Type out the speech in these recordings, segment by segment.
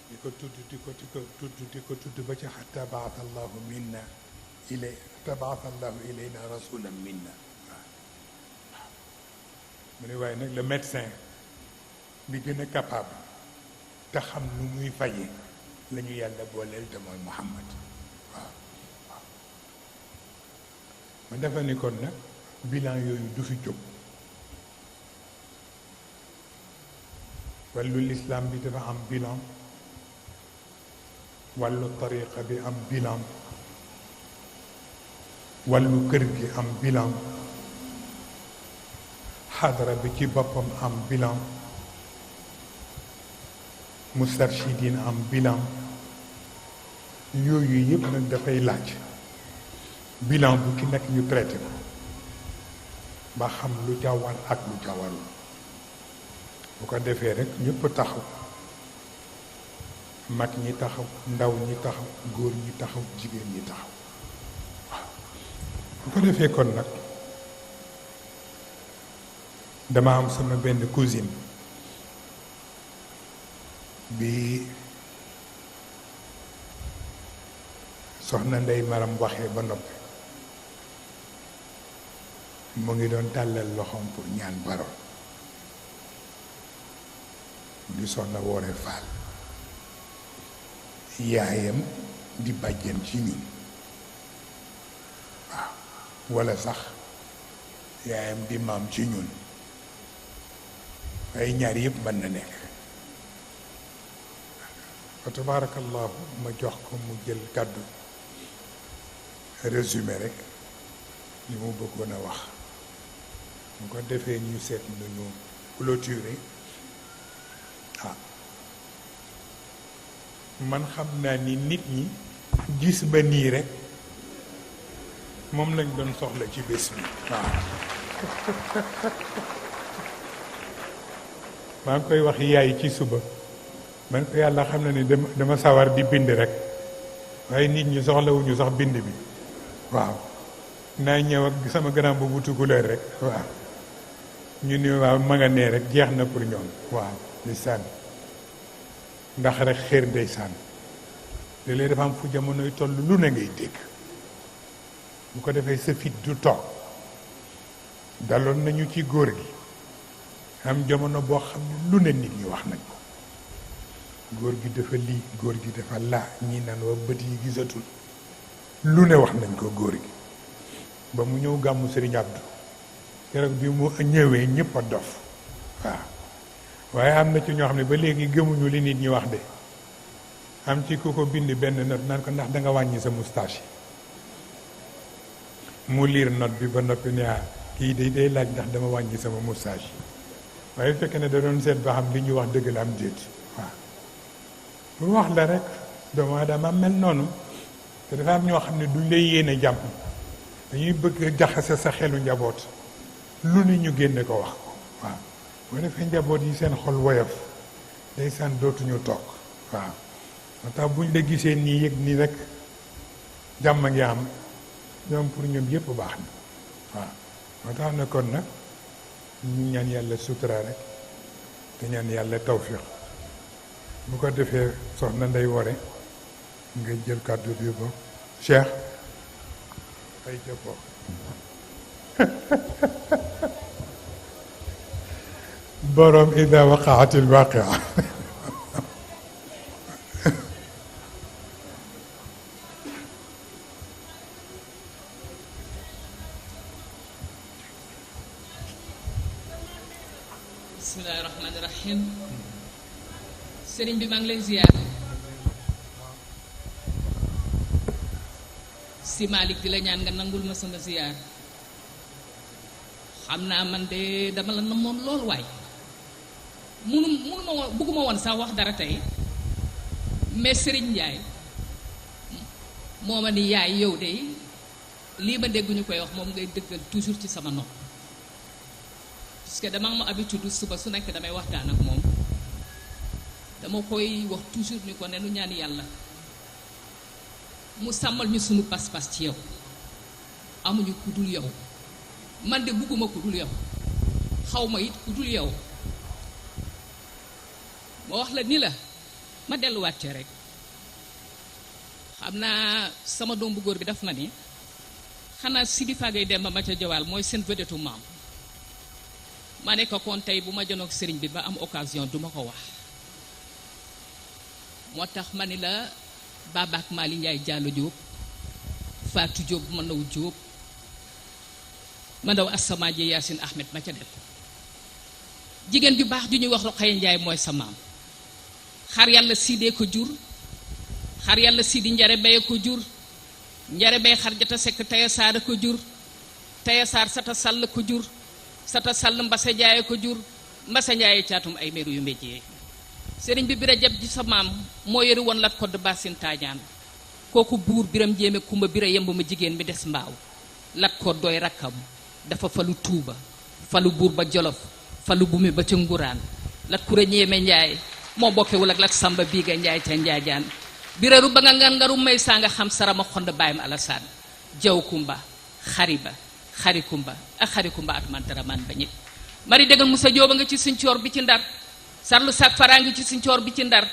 di ko tudd di ko tudd di ko tudd ba ci xatta baata allahu minna ilay xatta baata allahu ilayna rasulan minna waaw mu ne waaye nag le médecin bi gën a capable te xam nu muy faje la ñu yàlla booleel te mooy Muhammad waaw waaw ma defa ni kon nag bilan yooyu du fi jóg wàllu lislaam bi dafa am bilan wàllu tariqa bi am bilan wàllu kër gi am bilan xadara bi ci boppam am bilan mustarshidin am bilan yooyu yëpp nag dafay laaj bilan bu ci nekk ñu traité ko ba xam lu ca war ak lu ca warul bu ko defee rek ñëpp taxaw mag ñi taxaw ndaw ñi taxaw góor ñi taxaw jigéen ñi taxaw waaw bu ko defee kon nag dama am sama benn cousine bi soxna Ndey Maram waxee ba noppi mu ngi doon tàllal loxoom pour ñaan parole di soxna Woore Faal yaayam di bàjjen ci ñun waaw walla sax yaayam di maam ci ñun waaye ñaar yëpp mën na nekk fa tabarakallahu ma jox ko mu jël kàddu résumé rek li mu bëggoon a wax mu ko defee ñu seet nañu clôturer man xam naa ni nit ñi gis ba nii rek moom lañ doon soxla ci bés bi waaw maa ngi koy wax yaay ci suba man ko yàlla xam na ni dama sawar di bind rek waaye nit ñi soxlawuñu sax bind bi waaw naa ñëw ak sama grand bu tukulóor rek waaw ñu ni waaw ma nga nee rek jeex na pour ñoom waaw di sànni ndax rek xéer ndeysaan léeg-léeg dafa am fu jamonoy toll lu ne ngay dégg bu ko defee sa fit du toog daloon nañu ci góor gi am jamono boo xam ne lu ne nit ñi wax nañ ko góor gi dafa lii góor gi dafa laa ñi naan wa bët yi gisatul lu ne wax nañ ko góor gi ba mu ñëw gàmmu Sëriñ Abdou keroog bi mu ñëwee ñëpp a dof waaw waaye am na ci ñoo xam ne ba léegi gëmuñu li nit ñi wax de am ci ku ko bind benn note naan ko ndax da nga wàññi sa moustache yi mu liir note bi ba noppi ne kii day laaj ndax dama wàññi sama moustache yi waaye fekk ne da doon seet ba xam li ñu wax dëgg la am déet waaw pour wax la rek doomu aadama mel noonu te dafa am ñoo xam ne duñ lay yéene jàmm dañuy bëgg jaxase sa xelu njaboot lu ni ñu génne ko wax ko waaw boo defee njaboot yi seen xol woyof ndeysaan dootuñu toog waaw moo tax buñ la gisee nii yëg nii rek jàmm ngi am ñoom pour ñoom yëpp baax na waaw moo tax na kon nag ñu ñaan yàlla sutura rek te ñaan yàlla tawfiq bu ko defee soxna Ndey Wore nga jël kàddu bi ba Cheikh ay jëppoo boroom ida waqaatil waaqia bismillahi rahmaani rahim sëriñ bi maa ngi lay ziyaar si Malick di la ñaan nga nangul ma sama ziyaar xam naa man de dama la namoon lool waay munu ma woon bëgguma woon sax wax dara tey mais Serigne Ndiaye moo ma ni yaay yow de lii ma dégg ñu koy wax moom ngay dëggal toujours ci sama nopp parce que dama am habitude suba su nekk damay waxtaan ak moom dama koy wax toujours ni ko ne nu ñaan yàlla mu sàmmal ñu sunu pas-pas ci yow amuñu ku dul yow man de bugguma ku dul yow xaw ma it ku dul yow ma wax la ni la ma delluwaat ci rek xam naa sama doom bu góor bi daf ma ni xanaa Sidi Fagay Demba ma ca Joal mooy seen vedette maam ma ne ko kon tey bu ma jonoog sëriñ bi ba am occasion duma ko wax moo tax ma ni la Babaak Mali Ndiaye Diallo Diop Fatou Diop ma ndaw Diop ma ndaw Assama ji Yacine Ahmed ma ca def jigéen ju baax ju ñuy wax Rokhaya Ndiaye mooy sa maam xar yàlla siidee ko jur xar yàlla siidi njare baye ko jur njare bay xar jata sekk taya saara ko jur taya saar sata sàll ko jur sata sàll mbase jaaye ko jur mbase njaaye caatum ay meeru yu mbéjee sëriñ bi bira jab ji sa maam moo yori woon lat kodd basin taajaan kooku buur biram jéeme kumba bira yemb ma jigéen mi des mbaaw lat kodd doy rakkam dafa falu tuuba falu buur ba jolof falu bumi ba ca nguraan lat kura ñeeme njaay moo bokkewul ak lat samba biiga njaay ca njaajaan biraru ba nga ngaru may saa nga xam sarama xond baayam alasaan jaw kumba xariba xari kumba ak xari kumba atmantaraman ba ñit mari déggal musa jooba nga ci sincoor bi ci ndar sarlu sak faraa ngi ci sincoor bi ci ndar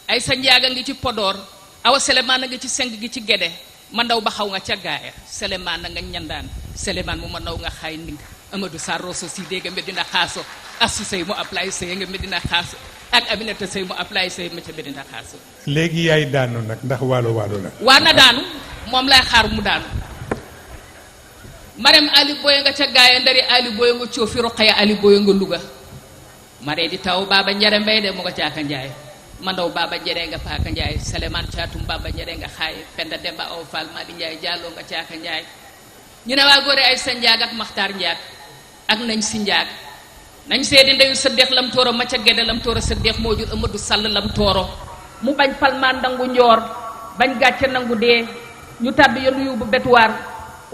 ay sa njaaga ngi ci Podor awa selemaan nga ci seng gi ci gede ma ndaw ba xaw nga ca gaaya selemaan nga ñandaan selemaan mu ma ndaw nga xaay nding Amadou Sarro so si dégg Medina Xaaso asu sëy mu apply sëy nga Medina Xaaso ak Aminata sëy mu apply sëy ma ca Medina Xaaso léegi yaay daanu nag ndax waalo la waa na daanu moom lay xaar mu daanu Marème Ali Boye nga ca gaaya ndari Ali Boye nga coofi Rokhaya Ali Boye nga Louga mare di taw Baba Njare Mbay de mu nga caaka njaay ma ndaw Baba Njare nga paaka njaay Seleman caatum Baba Njare nga xaay Penda Demba aw Fall Madi Njaay Jàlloo nga caaka njaay ñu ne waa góore ay sa njaag ak Maxtaar njaag ak nañ si njaag nañ seedi ndeyu sëddeex lam tooro ma ca gedde lam tooro sëddeex moo jur Amadou Sall lam tooro mu bañ palmaan nangu njoor bañ gàcce nangu dee ñu tàdd yonu yu bu betuwaar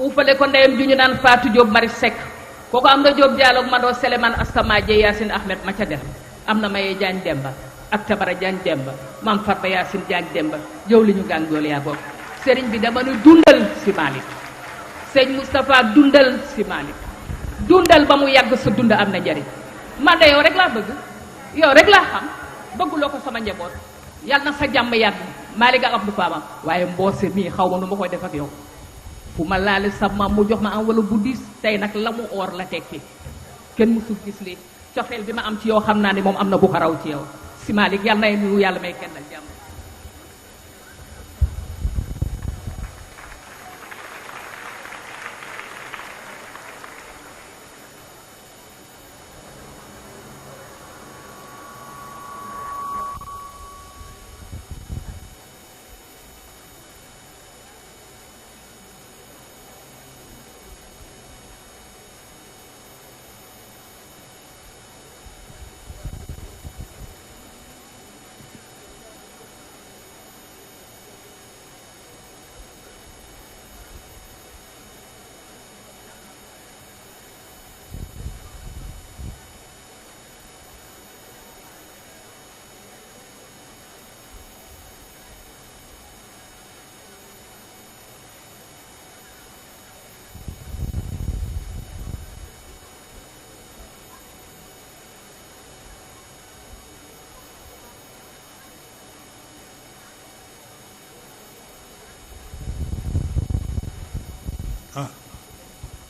uufale ko ndeyam ju ñu naan Fatou Diop Mari Seck kooku am na Diop Diallo ma doo Seleman Astama Jee Yacine Ahmed ma ca def am na Maye Jaañ Demba ak Tabara Jaañ Demba maam Farba Yacine Jaañ Demba jëw li ñu gàng jool yaa boobu sëriñ bi dama nu dundal si Malick sëñ Moustapha dundal si Malick dundal ba mu yàgg sa dund am na njariñ man de yow rek laa bëgg yow rek laa xam bëgguloo ko sama njaboot yàlla na sa jàmm yàgg Malick ak Abdou Fama waaye mboose mii xaw ma nu ma koy def ak yow fu ma laale sa maam mu jox ma am wala bu diis tey nag la mu oor la tekki kenn musul gis li cofeel bi ma am ci yow xam naa ne moom am na bu ko raw ci yow si Malick yàlla nay nuyu yàlla may kenn ak jàmm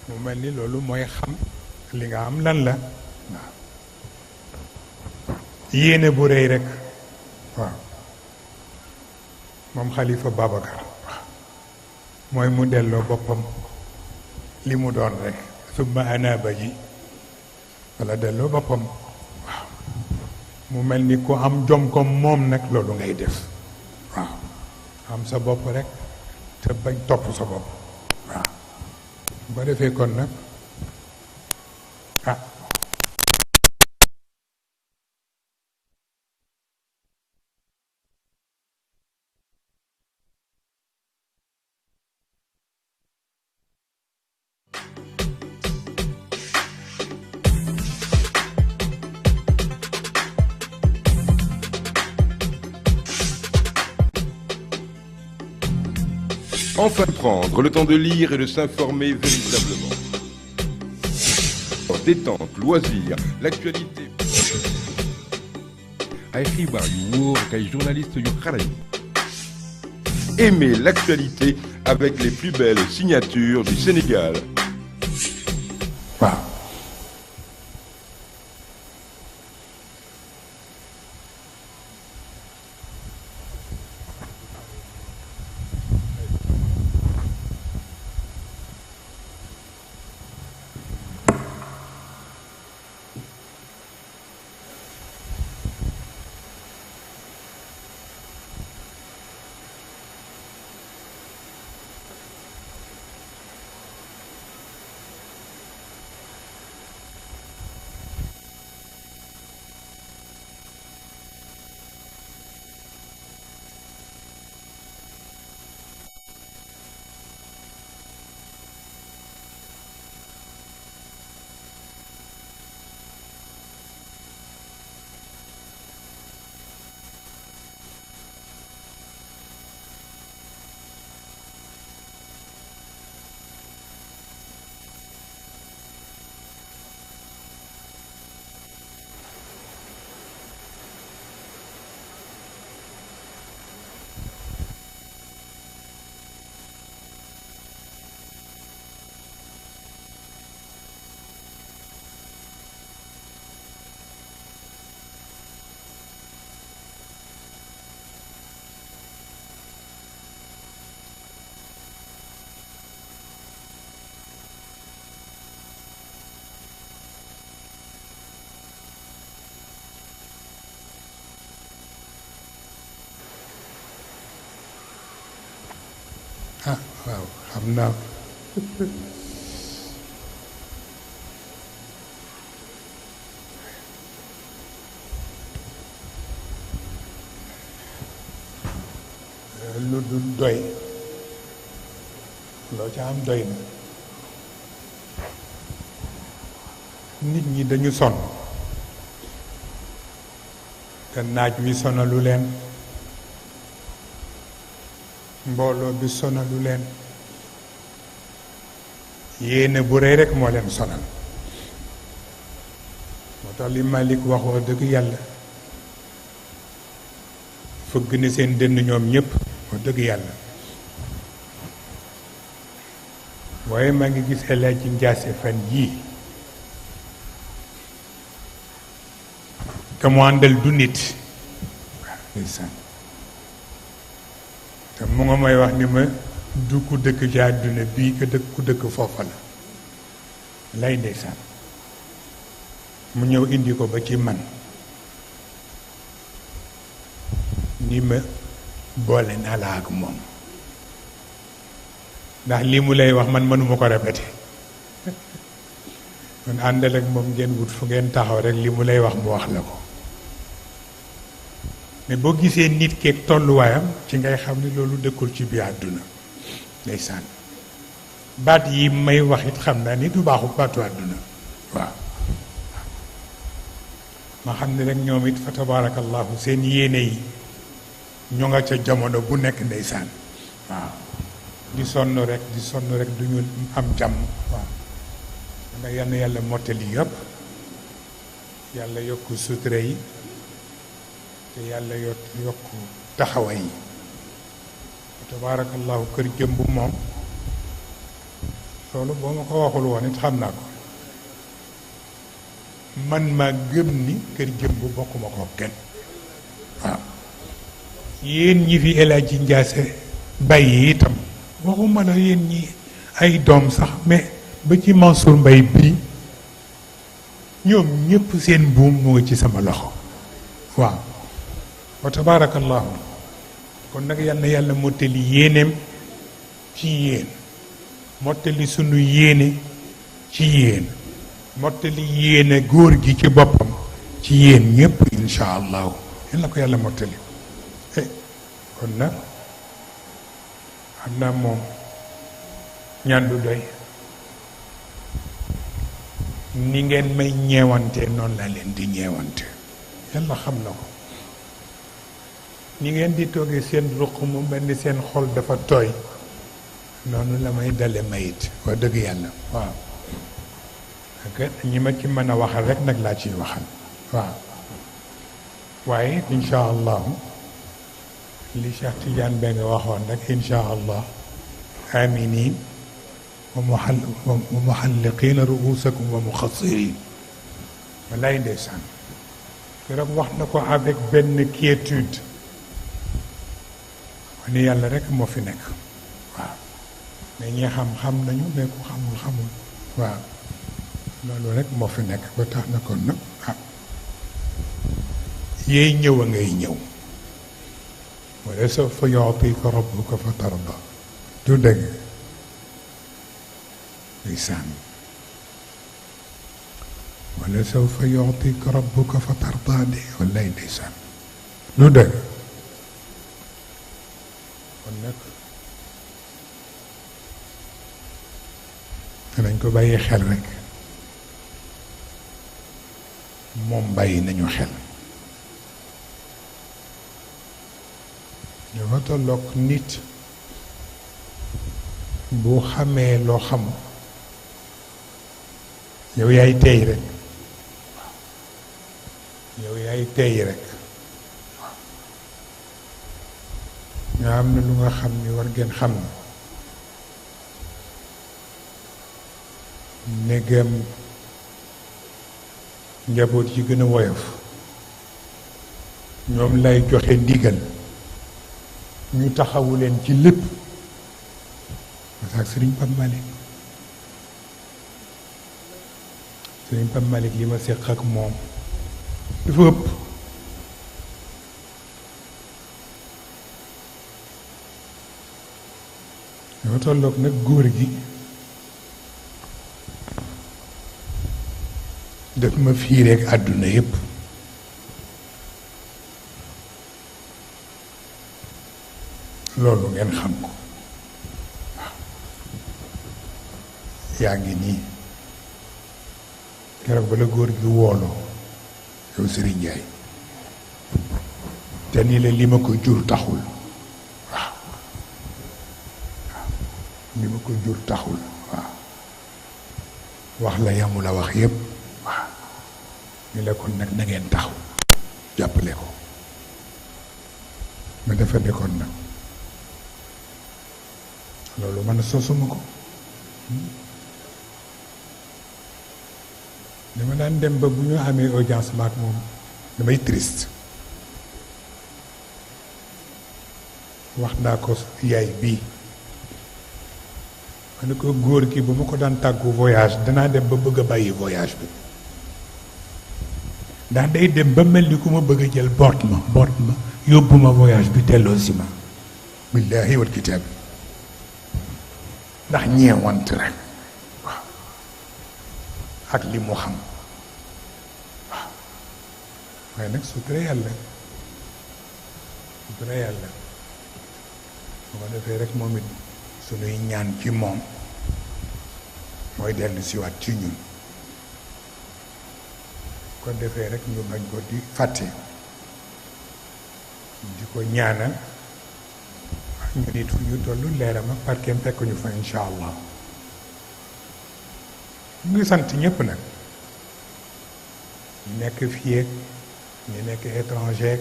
mu mel ni loolu mooy xam li nga am lan la waaw yéene bu rëy rek waaw moom Xalifa Babacar mooy mu delloo boppam li mu doon rek summa anaba ji wala delloo boppam waaw mu mel ni ku am jom comme moom nag loolu ngay def waaw am sa bopp rek te bañ topp sa bopp waaw bu ko defee kon nag ah Enfin prendre le temps de lire et de s'informer véritablement. Détente, loisirs, l'actualité. ay xibaar yu wóor ak ay journalistes yu xarañ. Aimez l'actualité avec les plus belles signatures du Sénégal. waaw waaw xam naa lu du doy loo ca am doy na nit ñi dañu sonn te naaj wi sonalu leen mbooloo bi sonalu leen yéene bu rëy rekk moo leen sonal moo tax li Malick wax wax dëgg yàlla fëgg ni seen dënn ñoom ñépp wax dëgg yàlla waaye maa ngi gis El Hadji Ndiasse fan yii te mu àndal du nit waaw ndeysaan te mu nga may wax ni ma du ku dëkk ci àdduna bii que dëkk ku dëkk foofa la lay ndeysaan mu ñëw indi ko ba ci man ni ma boole naa la ak moom ndax lii mu lay wax man mënuma ko répété man àndal ak moom ngeen wut fu ngeen taxaw rek li mu lay wax mu wax la ko mais boo gisee nit keeg tolluwaayam ci ngay xam ni loolu dëkkul ci biir àdduna ndeysaan baat yi may wax it xam naa ni du baaxu baatu àdduna waaw ma xam ne rek ñoom it fa tabarakallahu seen yéene yi ñu nga ca jamono bu nekk ndeysaan waaw di sonn rek du ñu am jàmm waaw nga yal na yàlla mottali yëpp yàlla yokk sutura yi te yàlla yokk taxawaay yi tabaarakallahu kër jëmb moom loolu boo ma ko waxul woon it xam naa ko man maa gëm ni kër jëmb bokkuma ko kenn waaw yéen ñi fi El Hadji Ndiasse bàyyi itam waxuma la yéen ñi ay doom sax mais ba ci Mansour Mbaye bii ñoom ñëpp seen buum mu ngi ci sama loxo waaw wa tabaarakallahu kon nag yal na yàlla mottali yéeneem ci yéen mottali sunu yéene ci yéen mottali yéene góor gi ci boppam ci yéen ñëpp insha allahu yal na ko yàlla mottali kon nag xam naa moom ñaan du doy ni ngeen may ñeewante noonu laa leen di ñeewante yàlla xam na ko ni ngeen di toogee seen ruq mu mel ni seen xol dafa tooy noonu la may dale mayit wax dëgg yàlla waaw ak ñi ma ci mën a waxal rek nag laa ciy waxal waaw waaye incha allahu li Cheikh Tidiane ba nga waxoon rek incha allah aminin wa muhalliqina ruusakum wa muxassirin wallaay ndeysaan keroog wax na ko avec benn quiétude ni yàlla rek moo fi nekk waaw mais ñi xam nañu mais ku xamul waaw loolu rek moo fi nekk ba tax na kon nag yeey ñëw a ngay ñëw wala sawfa yu'tika rabbuka fa tarda du dëgg ndeysaan wala sawfa yu'tika rabbuka fa tarda de wallaay ndeysaan du dëgg kon nag danañ ko bàyyi xel rek moom bàyyi nañu xel dafa tolloog nit bu xamee loo xamul yow yaay tey rek yow yaay tey rek nga am na lu nga xam ni war ngeen xam ni ndegam njaboot yi gën a woyof ñoom lay joxe ndigal ñu taxawu leen ci lépp parce que Sëriñ Pape Malick li ma séq ak moom dafa ëpp dafa tolloog nag góor gi daf ma fiireek àdduna yépp loolu ngeen xam ko waaw yaa ngi nii keroog ba la góor gi wooloo yow Serigne Ndiaye te ni la li ma ko jur taxul waaw li ma ko jur taxul waaw wax la yamu la wax yépp waaw ni la kon nag na ngeen taxaw jàppale ko ma dafa dekkoon nag loolu man sosuma ko dama daan dem ba bu ñu amee audience maak moom damay triste wax naa ko yaay bii ma ne ko góor gi bu ma ko daan tàggu voyage danaa dem ba bëgg a bàyyi voyage bi ndax day dem ba mel ni ku ma bëgg a jël boot ma yóbbu ma voyage bi delloo si ma billaahi wal kitaab ndax ñeewant rek waaw ak li mu xam waaw waaye nag sutura yàlla bu ko defee rek moom it sunuy ñaan ci moom mooy dellu siwaat ci ñun ko defee rek ñu bañ ko di fàtte di ko ñaanal ñu nit fu ñu tollu leeram ak parkeem fekk ñu fa insha allah ñu ngi sant ñëpp nag ñu nekk fii ak ñu nekk étranger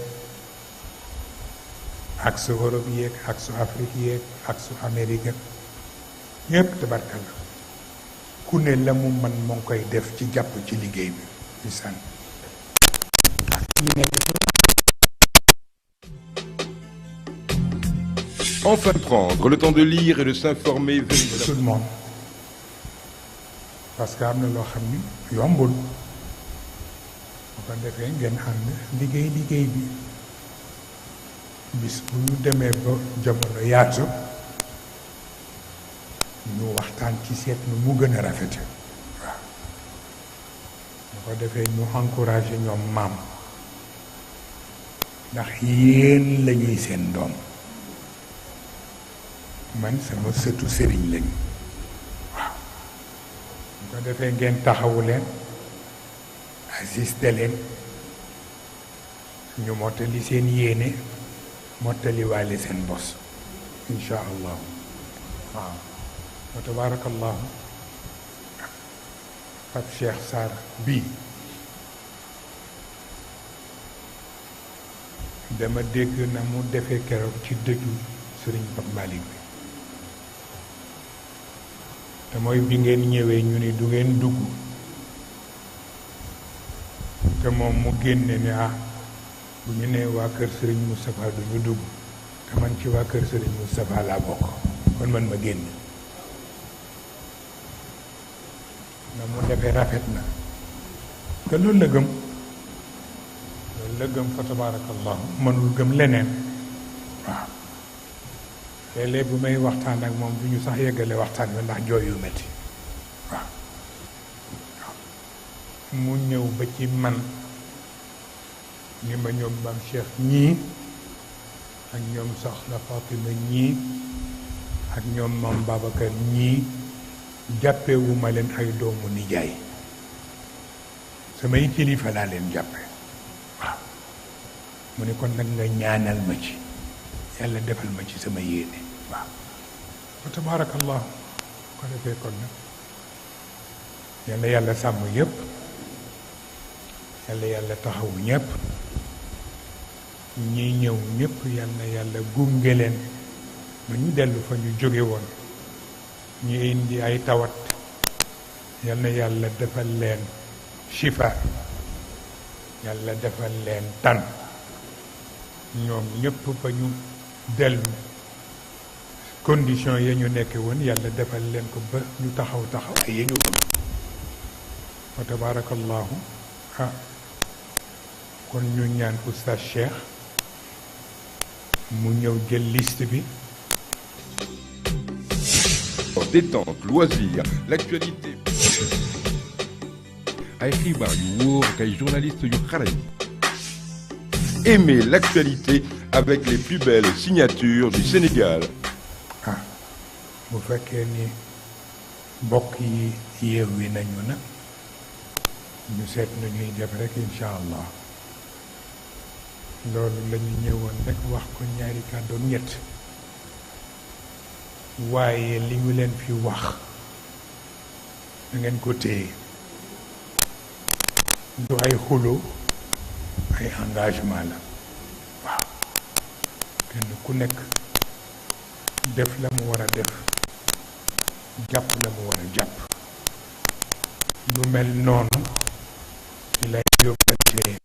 ak su Europe yeeg ak su Afrique yeeg ak su Amérique ñëpp tabarkalla ku ne la mu man moo ngi koy def ci jàpp ci liggéey bi di sant ñu nekk Enfin prendre le temps de lire et de s'informer véritablement. tout le monde parce que am na loo xam ni yombul bu ko defee ngeen ànd liggéey bi bis bu ñu demee ba jamono yaatu ñu waxtaan ci seet nu mu gën a rafete waaw bu ko defee ñu encouragé ñoom maam ndax yéen lañuy seen doom man sama sëtu sëriñ lañ waaw bu ko defee ngeen taxawu leen assisté leen ñu mottali seen yéene mottali waale seen bos insha allah waaw wa tabarakallahu Pape Cheikh Sarr bii dama dégg na mu defee keroog ci dëju sëriñ Pape Malick bi te mooy bi ngeen ñëwee ñu ni du ngeen dugg te moom mu génne ne bu ñu nee waa kër sëriñ Moustapha du ñu dugg te man ci waa kër sëriñ Moustapha laa bokk kon man ma génn na mu defee rafet na te loolu la gëm fa tabarakallahu mënul gëm leneen waaw léeg-léeg bu may waxtaan ak moom du ñu sax yeggale waxtaan wi ndax jooy yu metti waaw mu ñëw ba ci man ni ma ñoom maam Cheikh ñii ak ñoom soxna Fatima ñii ak ñoom maam Babacar ñii jàppewuma leen ay doomu nijaay samay kilifa laa leen jàppe waaw mu ne kon nag nga ñaanal ma ci yàlla defal ma ci sama yéene waaw wa tabarakallahu ko defee kon nag yàlla yàlla sàmm yépp yàlla yàlla taxawu ñépp ñi ñëw ñépp yàlla yàlla gunge leen ba ñu dellu fa ñu jóge woon ñu indi ay tawat yàlla yàlla defal leen shifa yàlla defal leen tan ñoom ñépp ba ñu dellu condition ya ñu nekke woon yàlla defal leen ko ba ñu taxaw ay ya ñu bëgg wa tabarakallahu kon ñu ñaan oustaz Cheikh mu ñëw jël liste bi. Détente, loisirs, l'actualité. ay xibaar yu wóor ak ay journalistes yu xarañ. Aimez l'actualité avec les plus belles signatures du Sénégal. bu fekkee ni mbokk yi yeewi nañu nag ñu seet nu ñuy def rek incha allah loolu la ñu ñëwoon rek wax ko ñaari kàddu ñett waaye li ñu leen fi wax da ngeen ko téye du ay xulo ay engagement la waaw kenn ku nekk def la mu war a def jàpp la mu war a jàpp lu mel noonu ci lay yóbbante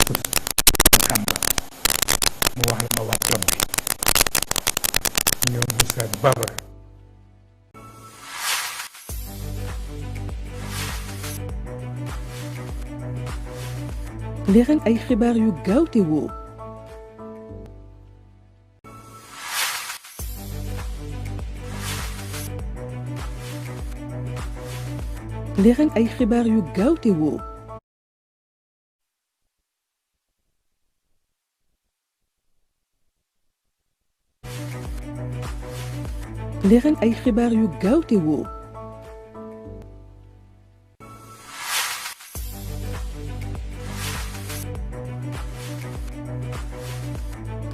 Kamba mu wax la ma wax job bi ñoom Oustaz Baba leeral ay xibaar yu gaaw te wóor. leeral ay xibaar yu gaaw te wóor. leeral ay xibaar yu gaaw te wóor.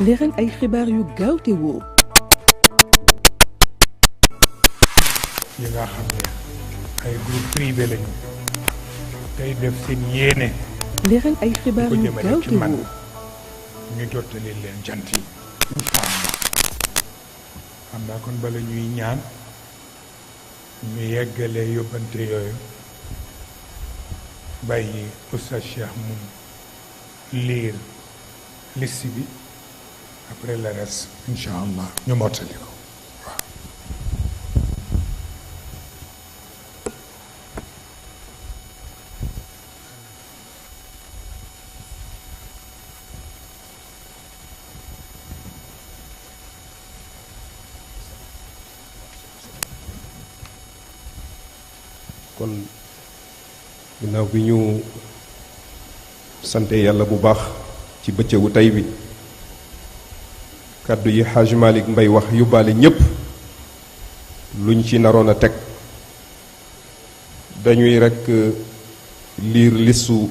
leeral ay xibaar yu gaaw te wóor. yi nga xam ne ay groupe privé lañu tey def seen yéene leeral ay xibaar yu gaaw te wóor. ñu jottali leen jant yi incha allah xam naa kon bala ñuy ñaan ñu yeggalee yóbbante yooyu bàyyi Oustaz Cheikh mu liir liste bi après le reste incha allah ñu mottali ko waaw. kon ginnaaw bi ñu sante yàlla bu baax ci bëccëgu tey bi kàddu yi Hadj Malick Mbaye wax yóbbaale ñépp luñ ci naroon a teg dañuy rekk liir listu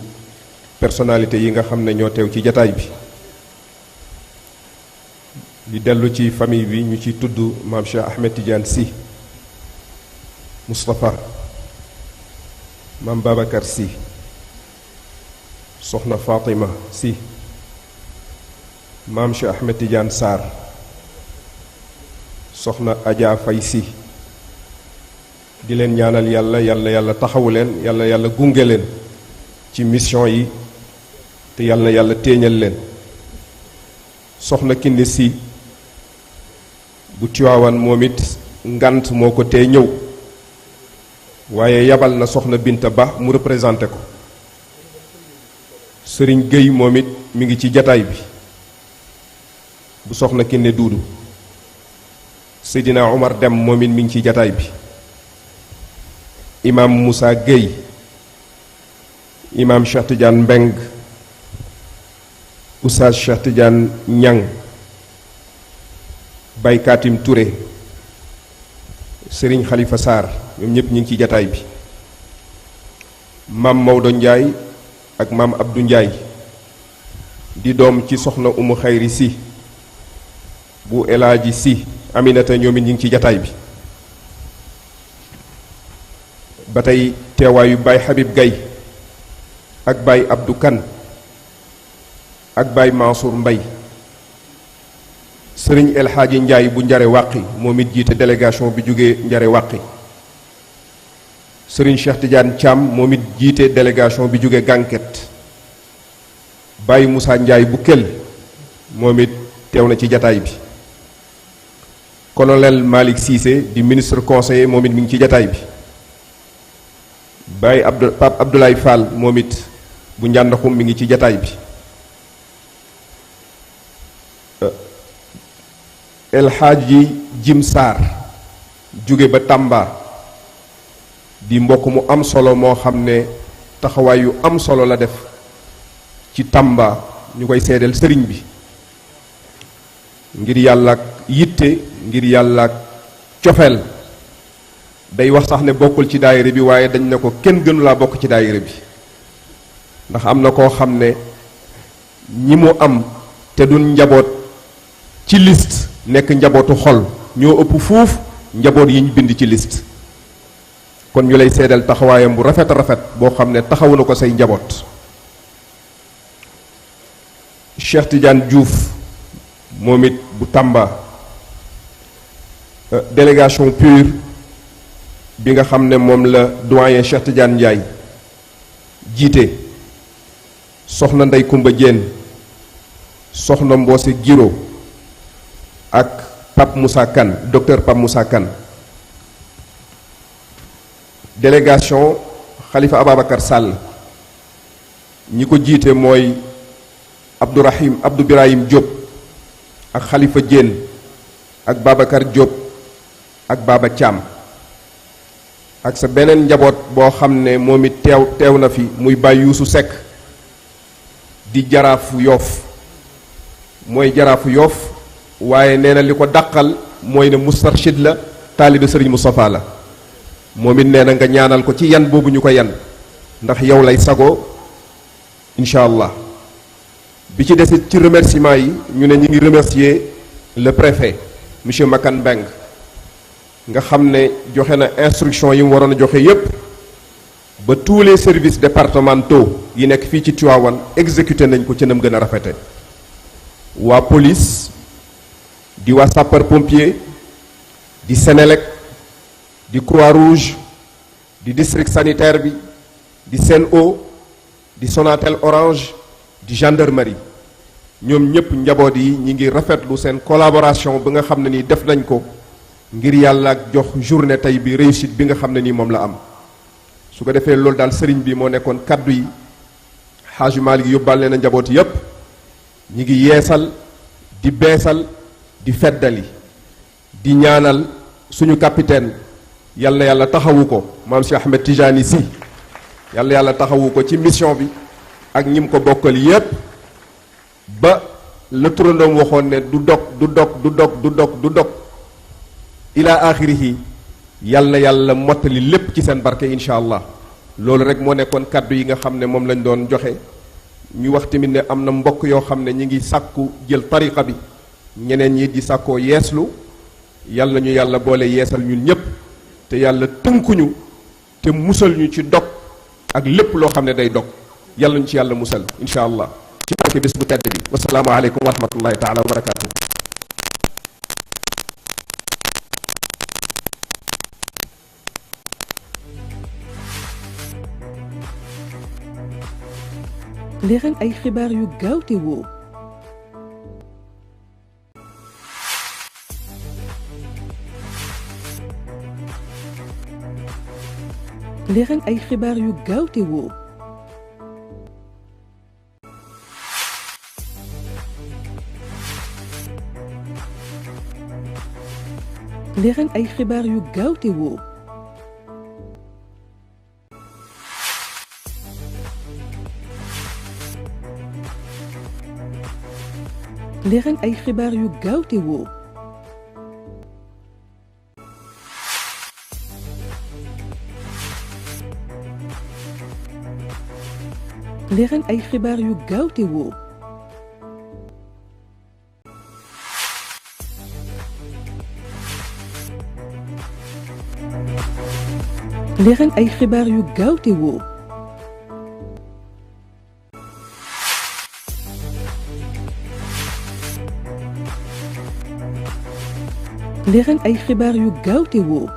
personnalité yi nga xam ne ñoo teew ci jataay bi di dellu ci famille bi ñu ci tudd maam Cheikh Ahmed Tidiane Sy Moustapha maam Babacar Sy soxna Fatima Sy maam Cheikh Ahmed Tidiane Sarr soxna Adja Fay Si di leen ñaanal yàlla yàlla taxawu leen yàlla gunge leen ci mission yi te yàlla téeñal leen soxna Kinde Si bu Tiwaawan moom it ngant moo ko tee ñëw waaye yabal na soxna Binta Ba mu représenté ko sëriñ Gueye moom it mi ngi ci jataay bi bu soxna Kinde Duudu Seydina Omar Dem moom it mi ngi ci jataay bi imam Moussa Gueye imam Cheikh Tidiane Mbeng Oustaz Cheikh Tidiane Ñang Bay Katim Touré Serigne Khalifa Sarr ñoom ñëpp ñu ngi ci jataay bi maam Maodo Ndiaye ak maam Abdou Ndiaye di doom ci soxna Umu Xayri Si bu Elaaji Si Aminata ñoom it ñu ngi ci jataay bi ba tey teewaayu Baay Habib Gaye ak Baay Abdou Kan ak Baay Mansour Mbay sëriñ El Hadji Ndiaye bu Njare Wàqi moom it jiite délégation bi jógee Njare Wàqi sëriñ Cheikh Tidiane Thiam moom it jiite délégation bi jóge Gànket Baay Moussa Ndiaye bu Kel moom it teew na ci jataay bi colonel Malick Cissé di ministre conseiller moom it mi ngi ci jataay bi Baay Pape Abdoulaye Fall moom it bu Njàndaxum mi ngi ci jataay bi El Hadji Jim Sarr jóge ba Tamba di mbokk mu am solo moo xam ne taxawaay yu am solo la def ci Tamba ñu koy seedeel sëriñ bi ngir yàlla ak yitte ngir yàlla ak cofeel day wax sax ne bokkul ci daayira bi waaye dañ ne ko kenn gënu laa bokk ci daayira bi ndax am na koo xam ne ñi mu am te duñ njaboot ci liste nekk njabootu xol ñoo ëpp fuuf njaboot yi ñu bind ci liste kon ñu lay seedal taxawaayam bu rafet a rafet boo xam ne taxawu na ko say njaboot Cheikh Tidiane Diouf moom it bu Tamba délégation pure bi nga xam ne moom la doyen Cheikh Tidiane Ndiaye jiite soxna Ndey Kumba Jéen soxna Mboose Giro ak Pape Moussa Kane docteur Pape Moussa Kane délégation Khalifa Ababacar Sall ñi ko jiite mooy Abdou Birahim Diop ak Khalifa Diène ak Babacar Diop ak Baba Thiam ak sa beneen njaboot boo xam ne moom it teew na fi muy Baye Youssou Seck di jaraafu Yoof mooy jaraafu Yoof waaye nee na li ko dàqal mooy ne mustarshid la taalibe Sëriñ Moustapha la moom it nee na nga ñaanal ko ci yan boobu ñu ko yan ndax yow lay sago incha allah bi ci desit ci remerciement yi ñu ne ñu ngi remercier le préfet monsieur Makan Mbeng nga xam ne joxe na instruction yi mu waroon a joxe yépp ba tous les services départementaux yi nekk fii ci Tivaouane exécuté nañ ko ci nam gën a rafete waa police di waa sapeur pompier di Sénélec di Croix-Rouge di district sanitaire bi di Sen'Eau di Sonatel Orange di gendarmerie ñoom ñëpp njaboot yi ñi ngi rafetlu seen collaboration bi nga xam ne nii def nañ ko ngir yàlla ak jox journée tey bi réussite bi nga xam ne nii moom la am su ko defee loolu daal sëriñ bi moo nekkoon kaddu yi Xaaju Maalik yóbbaale na njaboot yépp ñi ngi yeesal di beesal di feddali di ñaanal suñu capitaine yal na yàlla taxawu ko maam Cheikh Ahmed Tijani Sy yal na yàlla taxawu ko ci mission bi ak ñim ko bokkal yépp ba la turandoom waxoon ne du dog ila axirihi yal na yàlla mottali lépp ci seen barke incha allah loolu rek moo nekkoon kaddu yi nga xam ne moom lañ doon joxe ñu wax tamit ne am na mbokk yoo xam ne ñi ngi sàkku jël tariqa bi ñeneen ñi di sàkkoo yeeslu yal na ñu yàlla boole yeesal ñun ñépp te yàlla tënkuñu te musal ñu ci dog ak lépp loo xam ne day dog yàlla ñu ci yàlla musal incha allah ci barke bis bu tedd bi wasalaamu aleykum wa rahmatullahi taala wa barakaatu. leeral ay xibaar yu gaaw te wóor. leeral ay xibaar yu gaaw te wóor. leeral ay xibaar yu gaaw te wóor. leeral ay xibaar yu gaaw te wóor. leeral ay xibaar yu gaaw te wóor. leeral ay xibaar yu gaaw te wóor. leeral ay xibaar yu gaaw te wóor.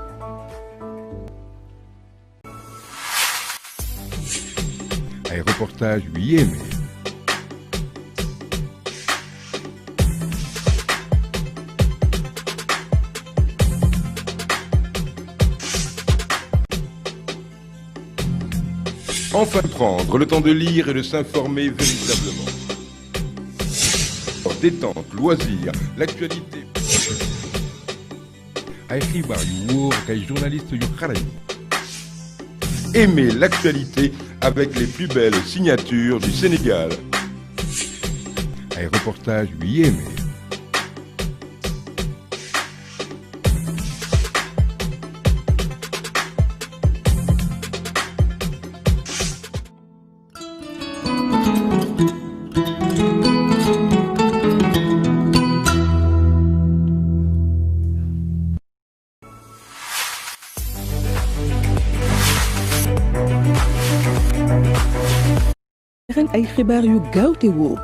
Ay reportage yu yéeme. Enfin prendre le temps de lire et de s'informer véritablement. Détente, loisirs, l'actualité. Ay xibaar yu wóor ak ay journalistes yu xarañ. Aimez l'actualité avec les plus belles signatures du Sénégal. Ay reportage yu yéeme. leeral ay xibaar yu gaaw te wóor.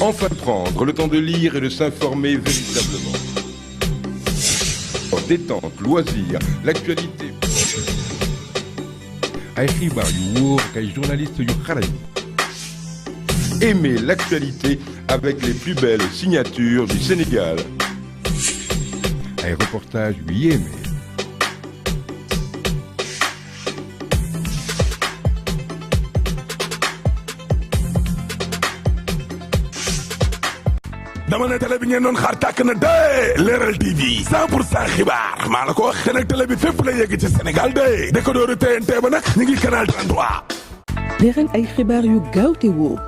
Enfin prendre le temps de lire et de s'informer véritablement. Détente, loisirs, l'actualité. Ay xibaar yu wóor ak ay journalistes yu xarañ. Aimez l'actualité avec les plus belles signatures du Sénégal. Ay reportage yu yéeme. dama ne télé bi ngeen doon xaar tàkk na de Leral TV 100% xibaar maa la ko wax te nag télé bi fépp la yegg ci Sénégal de décodeur TNT ba nag ñu ngi canal 33. leeral ay xibaar yu gaaw te wóor.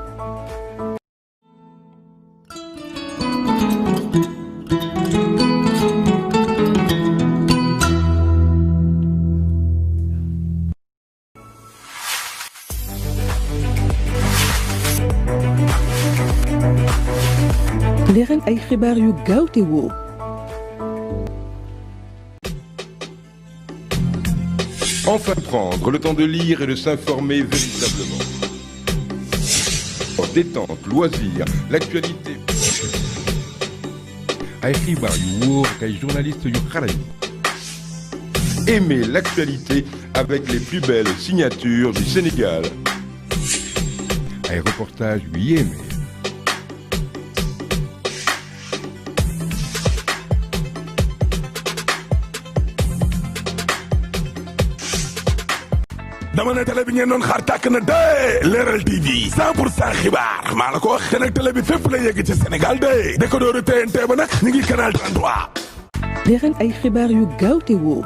leeral ay xibaar yu gaaw te wóor. Enfin prendre le temps de lire et de s'informer véritablement. Détente, loisirs, l'actualité. Ay xibaar yu wóor ak ay journalistes yu xarañ. Aimez l'actualité avec les plus belles signatures du Sénégal. Ay reportage yu yéeme. dama ne télé bi ngeen doon xaar tàkk na de Leral TV 100% xibaar maa la ko wax te nag télé bi fépp la yegg ci Sénégal de décodeur TNT ba nag ñu ngi canal 33. leeral ay xibaar yu gaaw te wóor.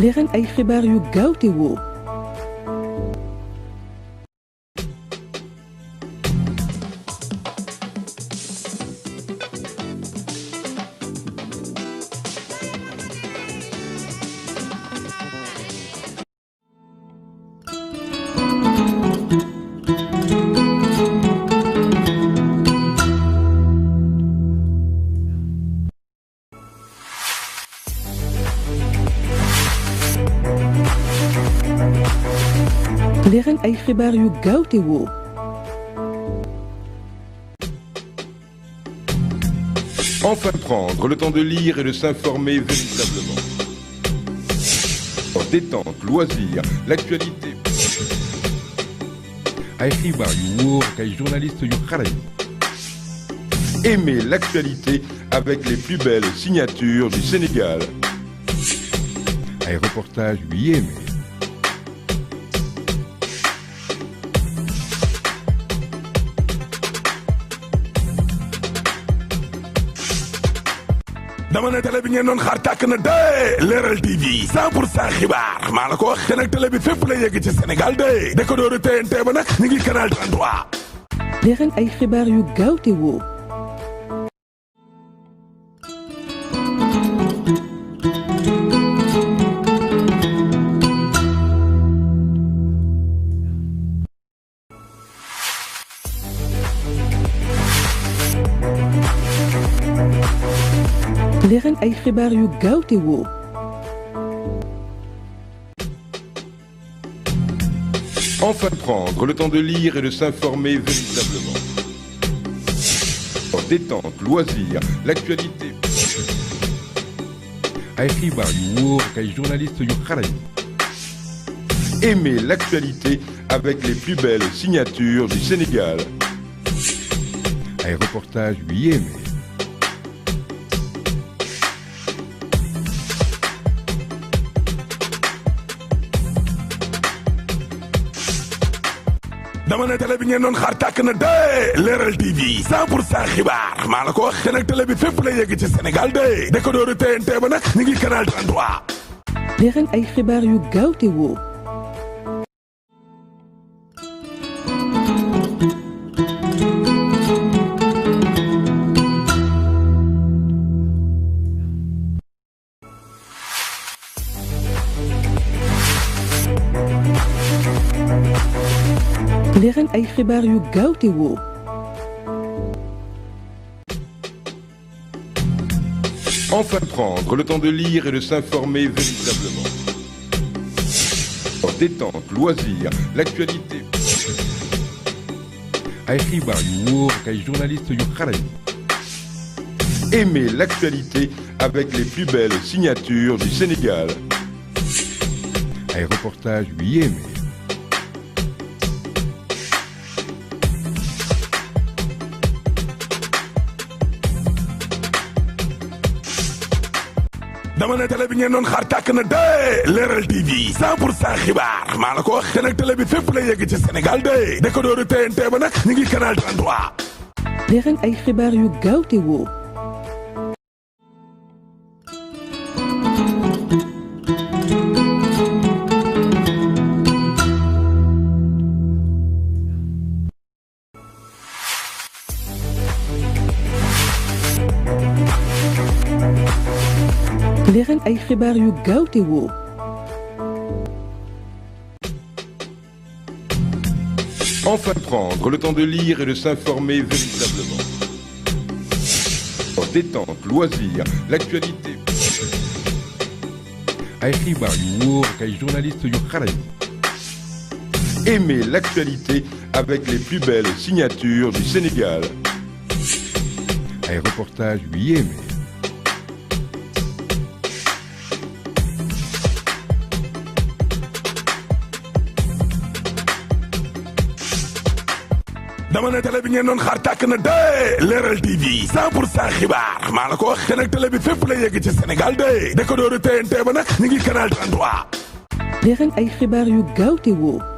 leeral ay xibaar yu gaaw te wóor. leeral ay xibaar yu gaaw te wóor. Enfin prendre le temps de lire et de s'informer véritablement. Détente, loisirs, l'actualité. Ay xibaar yu wóor ak ay journalistes yu xarañ. Aimez l'actualité avec les plus belles signatures du Sénégal. Ay reportages yu yéeme. dama ne télé bi ngeen doon xaar tàkk na de Leral TV 100% xibaar maa la ko wax te nag télé bi fépp la yegg ci Sénégal de décodeur TNT ba nag ñu ngi canal 33. leeral ay xibaar yu gaaw te wóor. leeral ay xibaar yu gaaw te wóor. Enfin prendre le temps de lire et de s'informer véritablement. Détente, loisirs, l'actualité. Ay xibaar yu wóor ak ay journalistes yu xarañ. Aimez l'actualité avec les plus belles signatures du Sénégal. Ay reportages yu yéeme. dama ne télé bi ngeen doon xaar tàkk na de Leral TV 100% xibaar maa la ko wax te nag télé bi fépp la yegg ci Sénégal de décodeur TNT ba nag ñu ngi canal 33. leeral ay xibaar yu gaaw te wóor. leeral ay xibaar yu gaaw te wóor. Enfin prendre le temps de lire et de s'informer véritablement. Détente, loisirs, l'actualité. Ay xibaar yu wóor ak ay journalistes yu xarañ. Aimez l'actualité avec les plus belles signatures du Sénégal. Ay reportages yu yéeme. dama ne télé bi ngeen doon xaar tàkk na de Leral TV 100% xibaar maa la ko wax te nag télé bi fépp la yegg ci Sénégal de décodeur TNT ba nag ñu ngi canal 33. leeral ay xibaar yu gaaw te wóor. leeral ay xibaar yu gaaw te wóor. Enfin prendre le temps de lire et de s'informer véritablement. Détente, loisirs, l'actualité. Ay xibaar yu wóor ak ay journalistes yu xarañ. Aimez l'actualité avec les plus belles signatures du Sénégal. Ay reportages yu yéeme. dama ne télé bi ngeen doon xaar tàkk na de Leral TV 100% xibaar maa la ko wax te nag télé bi fépp la yegg ci Sénégal de décodeur TNT ba nag ñu ngi canal 33. leeral ay xibaar yu gaaw te wóor.